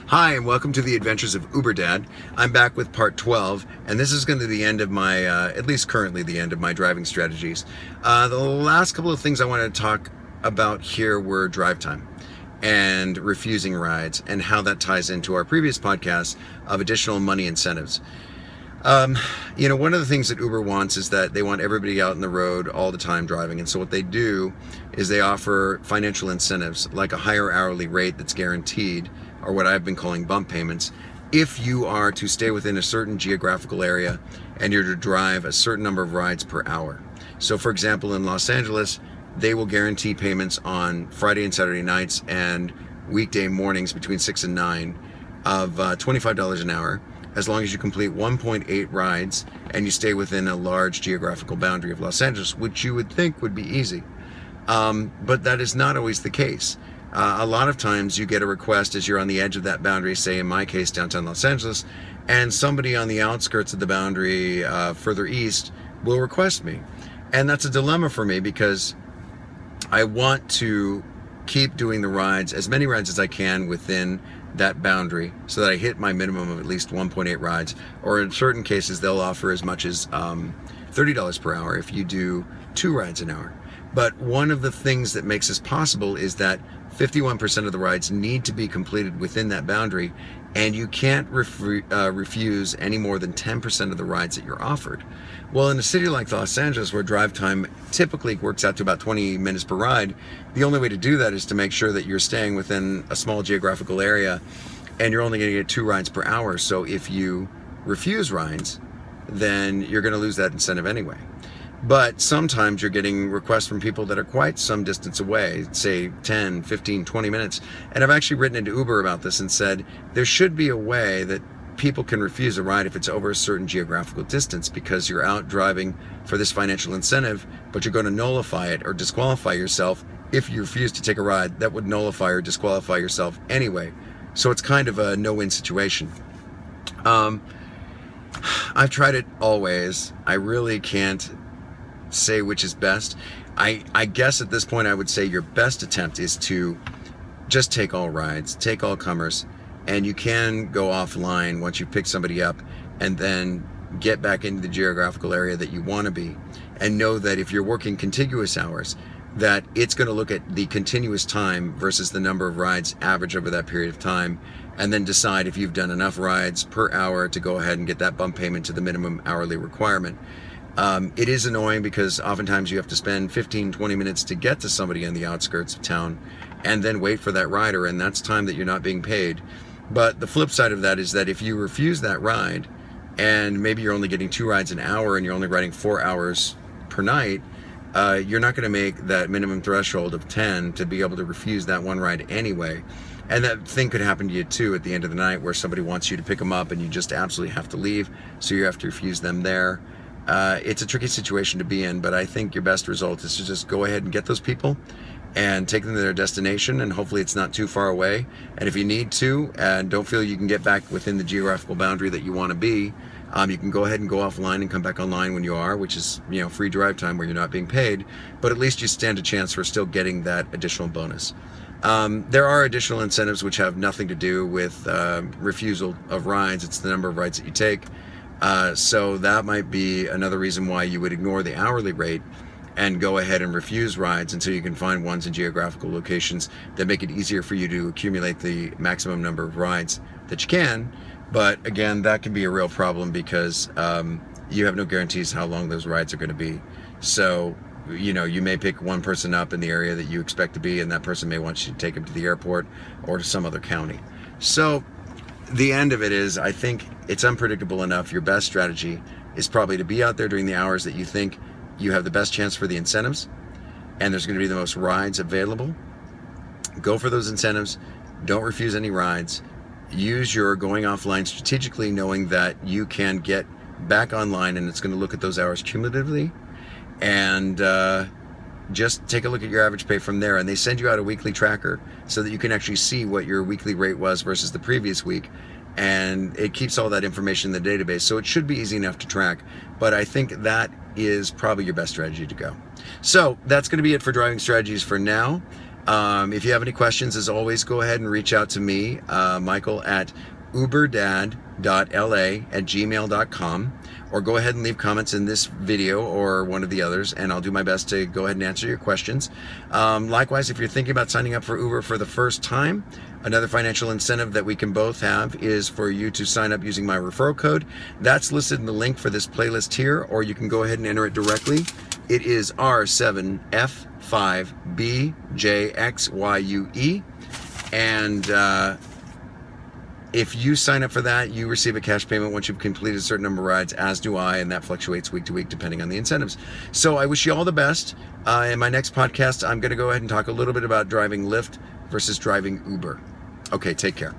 Hi, and welcome to the Adventures of Uber Dad. I'm back with part 12, and this is going to be the end of my, at least currently the end of my driving strategies. The last couple of things I wanted to talk about here were drive time and refusing rides and how that ties into our previous podcast of additional money incentives. One of the things that Uber wants is that they want everybody out on the road all the time driving. And so what they do is they offer financial incentives like a higher hourly rate that's guaranteed, or what I've been calling bump payments, if you are to stay within a certain geographical area and you're to drive a certain number of rides per hour. So for example, in Los Angeles, they will guarantee payments on Friday and Saturday nights and weekday mornings between 6 and 9 of $25 an hour, as long as you complete 1.8 rides and you stay within a large geographical boundary of Los Angeles, which you would think would be easy. But that is not always the case. A lot of times you get a request as you're on the edge of that boundary, say in my case downtown Los Angeles, and somebody on the outskirts of the boundary further east will request me. And that's a dilemma for me because I want to keep doing the rides, as many rides as I can within that boundary, so that I hit my minimum of at least 1.8 rides, or in certain cases they'll offer as much as $30 per hour if you do 2 rides an hour. But one of the things that makes this possible is that 51% of the rides need to be completed within that boundary, and you can't refuse any more than 10% of the rides that you're offered. Well, in a city like Los Angeles, where drive time typically works out to about 20 minutes per ride, the only way to do that is to make sure that you're staying within a small geographical area, and you're only going to get 2 rides per hour. So if you refuse rides, then you're going to lose that incentive anyway. But sometimes you're getting requests from people that are quite some distance away, say 10, 15, 20 minutes. And I've actually written into Uber about this and said there should be a way that people can refuse a ride if it's over a certain geographical distance, because you're out driving for this financial incentive, but you're going to nullify it or disqualify yourself if you refuse to take a ride that would nullify or disqualify yourself anyway. So it's kind of a no-win situation. I've tried it all ways. I really can't say which is best. I guess at this point I would say your best attempt is to just take all rides, take all comers, and you can go offline once you pick somebody up and then get back into the geographical area that you want to be, and know that if you're working contiguous hours, that it's going to look at the continuous time versus the number of rides average over that period of time, and then decide if you've done enough rides per hour to go ahead and get that bump payment to the minimum hourly requirement. It is annoying because oftentimes you have to spend 15, 20 minutes to get to somebody on the outskirts of town and then wait for that rider, and that's time that you're not being paid. But the flip side of that is that if you refuse that ride, and maybe you're only getting 2 rides an hour and you're only riding 4 hours per night, you're not going to make that minimum threshold of 10 to be able to refuse that one ride anyway. And that thing could happen to you too at the end of the night, where somebody wants you to pick them up and you just absolutely have to leave, so you have to refuse them there. It's a tricky situation to be in, but I think your best result is to just go ahead and get those people and take them to their destination, and hopefully it's not too far away. And if you need to and don't feel you can get back within the geographical boundary that you want to be, you can go ahead and go offline and come back online when you are, which is, free drive time where you're not being paid, but at least you stand a chance for still getting that additional bonus. There are additional incentives which have nothing to do with refusal of rides. It's the number of rides that you take. So that might be another reason why you would ignore the hourly rate and go ahead and refuse rides until you can find ones in geographical locations that make it easier for you to accumulate the maximum number of rides that you can. But again, that can be a real problem because you have no guarantees how long those rides are going to be. So, you may pick one person up in the area that you expect to be, and that person may want you to take them to the airport or to some other county. So the end of it is, I think it's unpredictable enough. Your best strategy is probably to be out there during the hours that you think you have the best chance for the incentives, and there's going to be the most rides available. Go for those incentives. Don't refuse any rides. Use your going offline strategically, knowing that you can get back online, and it's going to look at those hours cumulatively, and just take a look at your average pay from there. And they send you out a weekly tracker so that you can actually see what your weekly rate was versus the previous week, and it keeps all that information in the database, so it should be easy enough to track. But I think that is probably your best strategy to go. So that's going to be it for driving strategies for now. If you have any questions, as always, go ahead and reach out to me, Michael, at uberdad.la@gmail.com, or go ahead and leave comments in this video or one of the others, and I'll do my best to go ahead and answer your questions. Likewise, if you're thinking about signing up for Uber for the first time, another financial incentive that we can both have is for you to sign up using my referral code. That's listed in the link for this playlist here, or you can go ahead and enter it directly. It is R7F5BJXYUE, and if you sign up for that, you receive a cash payment once you've completed a certain number of rides, as do I, and that fluctuates week to week depending on the incentives. So I wish you all the best. In my next podcast, I'm going to go ahead and talk a little bit about driving Lyft versus driving Uber. Okay, take care.